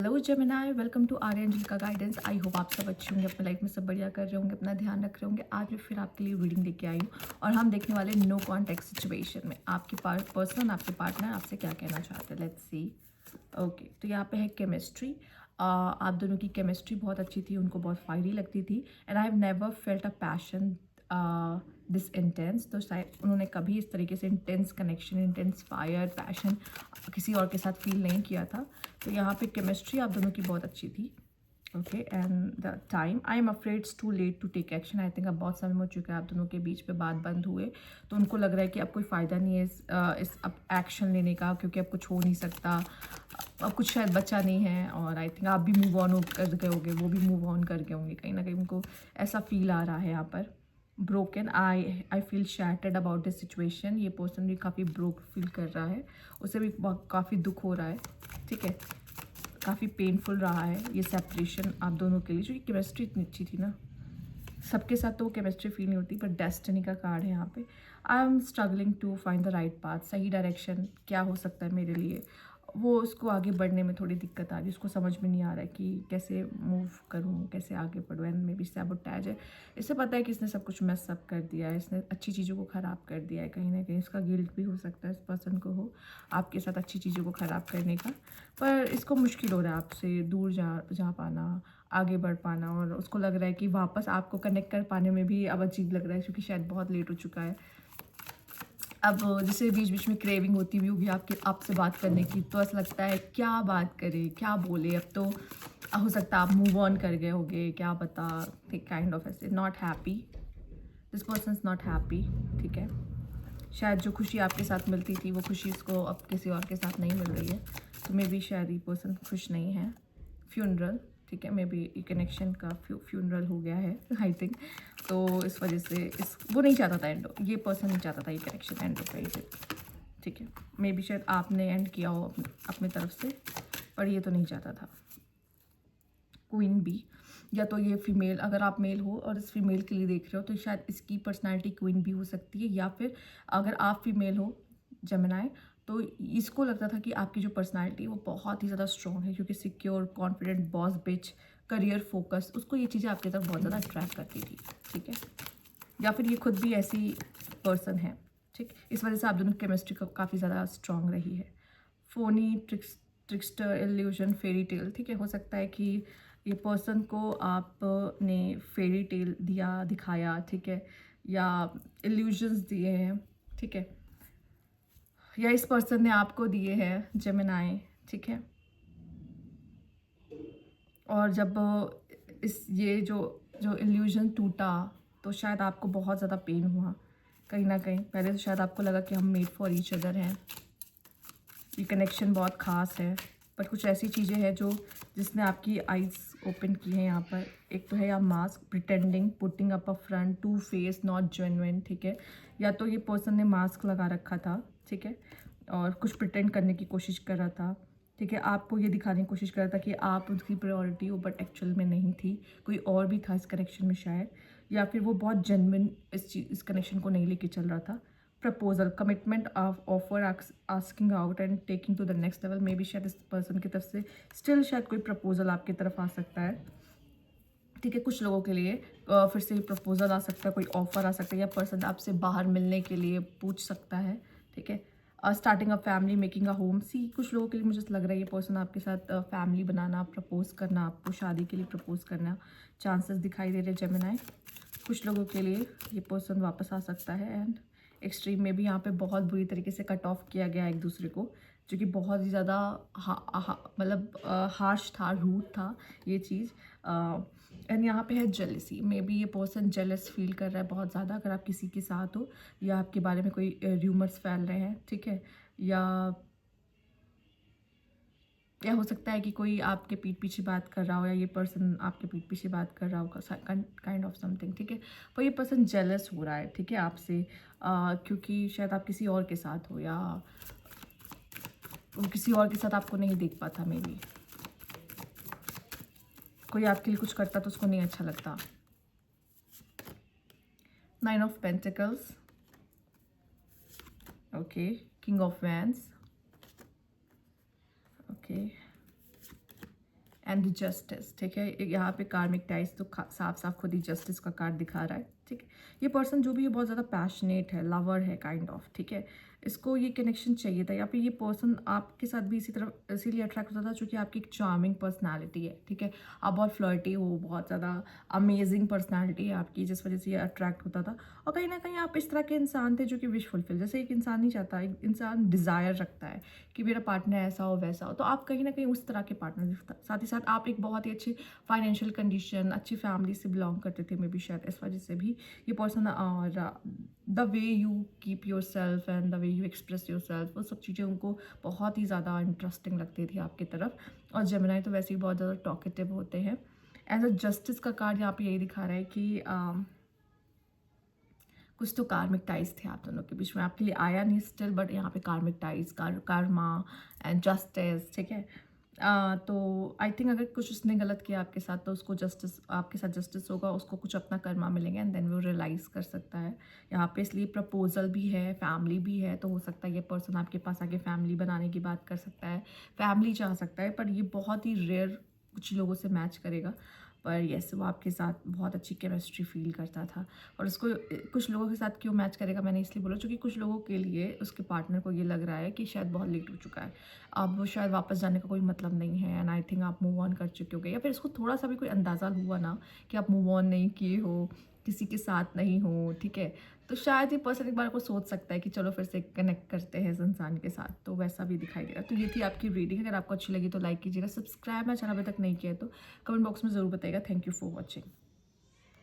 Hello Gemini, welcome to Arya Angel का guidance. I hope आप सब अच्छे होंगे, अपने लाइफ में सब बढ़िया कर रहे होंगे, अपना ध्यान रख रहे होंगे। आज मैं फिर आपके लिए रीडिंग लेके आई हूँ और हम देखने वाले नो कॉन्टेक्ट सिचुएशन में आपके पर्सन, आपके पार्टनर आपसे क्या कहना चाहते हैं। Let's see. ओके, तो यहाँ पे है केमिस्ट्री। आप दोनों की केमिस्ट्री बहुत अच्छी थी, उनको बहुत फायरी लगती थी। And I have never felt a passion this intense. तो शायद उन्होंने कभी इस तरीके से intense connection, intense fire, passion किसी और के साथ फील नहीं किया था। तो यहाँ पे केमिस्ट्री आप दोनों की बहुत अच्छी थी। Okay, and the time, I am afraid it's too late to take action. I think अब बहुत समय हो चुका है आप दोनों के बीच पे बात बंद हुए, तो उनको लग रहा है कि अब कोई फ़ायदा नहीं है इस अब एक्शन लेने का, क्योंकि अब कुछ हो नहीं सकता, अब कुछ शायद बचा नहीं है। और आई थिंक आप भी मूव ऑन कर गए होंगे, वो भी मूव ऑन कर गए होंगे, कहीं ना कहीं उनको ऐसा फील आ रहा है यहाँ पर। Broken, I feel shattered about this situation. ये पर्सन भी काफ़ी ब्रोक फील कर रहा है, उसे भी काफ़ी दुख हो रहा है। ठीक है, काफ़ी पेनफुल रहा है ये सेपरेशन आप दोनों के लिए, जो कि केमिस्ट्री इतनी अच्छी थी ना। सबके साथ तो वो केमिस्ट्री फील नहीं होती, बट डेस्टिनी का कार्ड है यहाँ पे। I am struggling to find the right path. सही डायरेक्शन क्या हो सकता है मेरे लिए, वो उसको आगे बढ़ने में थोड़ी दिक्कत आ रही है। उसको समझ में नहीं आ रहा है कि कैसे मूव करूँ, कैसे आगे बढ़ूँ। एंड मे बी सैबोटेज है। इसे पता है कि इसने सब कुछ मैस अप कर दिया है, इसने अच्छी चीज़ों को ख़राब कर दिया है। कहीं ना कहीं इसका गिल्ट भी हो सकता है, इस पर्सन को हो आपके साथ अच्छी चीज़ों को ख़राब करने का। पर इसको मुश्किल हो रहा है आपसे दूर जा पाना, आगे बढ़ पाना। और उसको लग रहा है कि वापस आपको कनेक्ट कर पाने में भी अब अजीब लग रहा है, क्योंकि शायद बहुत लेट हो चुका है। अब जैसे बीच बीच में क्रेविंग होती भी होगी आपसे बात करने की, तो ऐसा लगता है क्या बात करें, क्या बोले। अब तो हो सकता है आप मूव ऑन कर गए होगे, क्या पता। ठीक, काइंड ऑफ ऐसे not happy, this person is not happy. ठीक है, शायद जो खुशी आपके साथ मिलती थी वो खुशी इसको अब किसी और के साथ नहीं मिल रही है। तो मे बी शायद ये पर्सन खुश नहीं है। फ्यूनरल, ठीक है, मे बी ये कनेक्शन का फ्यूनरल हो गया है आई थिंक। तो इस वजह से वो नहीं चाहता था एंड, ये पर्सन नहीं चाहता था ये कनेक्शन एंड हो गई। ठीक है, मे बी शायद आपने एंड किया हो अपनी तरफ से, पर ये तो नहीं चाहता था। क्वीन बी, या तो ये फीमेल, अगर आप मेल हो और इस फीमेल के लिए देख रहे हो, तो शायद इसकी पर्सनालिटी क्वीन बी हो सकती है। या फिर अगर आप फीमेल हो जेमिनाई, तो इसको लगता था कि आपकी जो पर्सनालिटी है वो बहुत ही ज़्यादा स्ट्रॉन्ग है, क्योंकि सिक्योर, कॉन्फिडेंट, बॉस बिच, करियर फोकस, उसको ये चीज़ें आपकी तरफ बहुत ज़्यादा अट्रैक्ट करती थी। ठीक है, या फिर ये खुद भी ऐसी पर्सन है। ठीक, इस वजह से आप दोनों की केमिस्ट्री काफ़ी ज़्यादा स्ट्रॉन्ग रही है। Fani, trickster, illusion, fairy tale, ठीक है, हो सकता है कि ये पर्सन को आपने फेरी टेल दिखाया, ठीक है, या इल्यूजन्स दिए हैं। ठीक है, या इस पर्सन ने आपको दिए हैं जेमिनाई। ठीक है, और जब ये जो जो इल्यूजन टूटा, तो शायद आपको बहुत ज़्यादा पेन हुआ कहीं ना कहीं। पहले तो शायद आपको लगा कि हम मेड फॉर ईच अदर हैं, ये कनेक्शन बहुत ख़ास है। पर कुछ ऐसी चीज़ें हैं जिसने आपकी आइज़ ओपन की हैं यहाँ पर। एक तो है या mask, pretending, putting up a front, to face, not genuine. ठीक है, या तो ये पर्सन ने मास्क लगा रखा था, ठीक है, और कुछ प्रिटेंड करने की कोशिश कर रहा था। ठीक है, आपको ये दिखाने की कोशिश कर रहा था कि आप उसकी प्रायोरिटी हो, बट एक्चुअल में नहीं थी, कोई और भी था इस कनेक्शन में शायद। या फिर वो बहुत जेन्युइन इस कनेक्शन को नहीं लेके चल रहा था। Proposal, commitment, offer, asking out and taking to the next level. Maybe शायद इस पर्सन की तरफ से स्टिल शायद कोई प्रपोजल आपकी तरफ आ सकता है। ठीक है, कुछ लोगों के लिए फिर से प्रपोजल आ सकता है, कोई ऑफर आ सकता है, या पर्सन आपसे बाहर मिलने के लिए पूछ सकता है। ठीक है, starting a family, making a home. See, कुछ लोगों के लिए मुझे लग रहा है ये पर्सन आपके साथ फैमिली बनाना, प्रपोज करना, आपको शादी के लिए प्रपोज करना, चांसेस दिखाई दे रहे जेमिनाई। कुछ लोगों के लिए ये पर्सन वापस आ सकता है। एंड एक्सट्रीम में भी यहाँ पे बहुत बुरी तरीके से कट ऑफ किया गया एक दूसरे को, जो कि बहुत ही ज़्यादा मतलब हार्श था, रूड था ये चीज़। एंड यहाँ पे है जेलसी। मे बी ये पर्सन जेलस फील कर रहा है बहुत ज़्यादा, अगर आप किसी के साथ हो, या आपके बारे में कोई र्यूमर्स फैल रहे हैं। ठीक है, या हो सकता है कि कोई आपके पीठ पीछे बात कर रहा हो, या ये पर्सन आपके पीठ पीछे बात कर रहा हो, काइंड ऑफ समथिंग। ठीक है, पर ये पर्सन जेलस हो रहा है, ठीक है, आपसे, क्योंकि शायद आप किसी और के साथ हो, या वो किसी और के साथ आपको नहीं देख पाता। मे बी कोई आपके लिए कुछ करता तो उसको नहीं अच्छा लगता। 9 of pentacles, okay, king of wands, okay, and the justice, ठीक है। यहाँ पे कार्मिक टाइज तो साफ साफ खुद ही जस्टिस का कार्ड दिखा रहा है, ठीक है। ये पर्सन जो भी है बहुत ज़्यादा पैशनेट है, लवर है काइंड ऑफ, ठीक है। इसको ये कनेक्शन चाहिए था, या फिर ये पर्सन आपके साथ भी इसी तरह इसीलिए अट्रैक्ट होता था क्योंकि आपकी एक चार्मिंग पर्सनालिटी है, ठीक है। आप बहुत फ्लर्टी हो, बहुत ज़्यादा अमेजिंग पर्सनालिटी है आपकी, जिस वजह से ये अट्रैक्ट होता था। और कहीं ना कहीं आप इस तरह के इंसान थे जो कि विश फुलफिल, जैसे एक इंसान नहीं चाहता, एक इंसान डिज़ायर रखता है कि मेरा पार्टनर ऐसा हो वैसा हो, तो आप कहीं ना कहीं उस तरह के पार्टनर। साथ ही साथ आप एक बहुत ही अच्छी फाइनेंशियल कंडीशन, अच्छी फैमिली से बिलोंग करते थे, मे बी शायद इस वजह से भी ये पर्सन, और the way you keep your self and the way you express your self, वो सब चीज़ें उनको बहुत ही ज़्यादा इंटरेस्टिंग लगती थी आपकी तरफ। और जेमिनी तो वैसे ही बहुत ज़्यादा टॉकेटिव होते हैं। एज अ जस्टिस का कार्ड यहाँ पे यही दिखा रहा है कि कुछ तो कार्मिक टाइज थे आप दोनों के बीच में, आपके लिए आया नहीं स्टिल, बट यहाँ पे कार्मिक टाइज, कर्मा एंड जस्टिस, ठीक है। तो आई थिंक अगर कुछ उसने गलत किया आपके साथ तो उसको जस्टिस, आपके साथ जस्टिस होगा, उसको कुछ अपना कर्मा मिलेंगे एंड देन वो रियलाइज़ कर सकता है यहाँ पे। इसलिए प्रपोजल भी है, फैमिली भी है, तो हो सकता है ये पर्सन आपके पास आके फैमिली बनाने की बात कर सकता है, फैमिली चाह सकता है, पर ये बहुत ही रेयर कुछ लोगों से मैच करेगा। पर यस, वो आपके साथ बहुत अच्छी केमिस्ट्री फील करता था। और उसको कुछ लोगों के साथ क्यों मैच करेगा मैंने इसलिए बोला क्योंकि कुछ लोगों के लिए उसके पार्टनर को ये लग रहा है कि शायद बहुत लेट हो चुका है, अब वो शायद वापस जाने का कोई मतलब नहीं है, एंड आई थिंक आप मूव ऑन कर चुके हो, या फिर इसको थोड़ा सा भी कोई अंदाज़ा हुआ ना कि आप मूव ऑन नहीं किए हो, किसी के साथ नहीं हो, ठीक है, तो शायद ये पर्सन एक बार को सोच सकता है कि चलो फिर से कनेक्ट करते हैं इस इंसान के साथ, तो वैसा भी दिखाई दे रहा है। तो ये थी आपकी रीडिंग। अगर आपको अच्छी लगी तो लाइक कीजिएगा, सब्सक्राइब मेरा चैनल अभी तक नहीं किया है तो कमेंट बॉक्स में ज़रूर बताइएगा। Thank you for watching.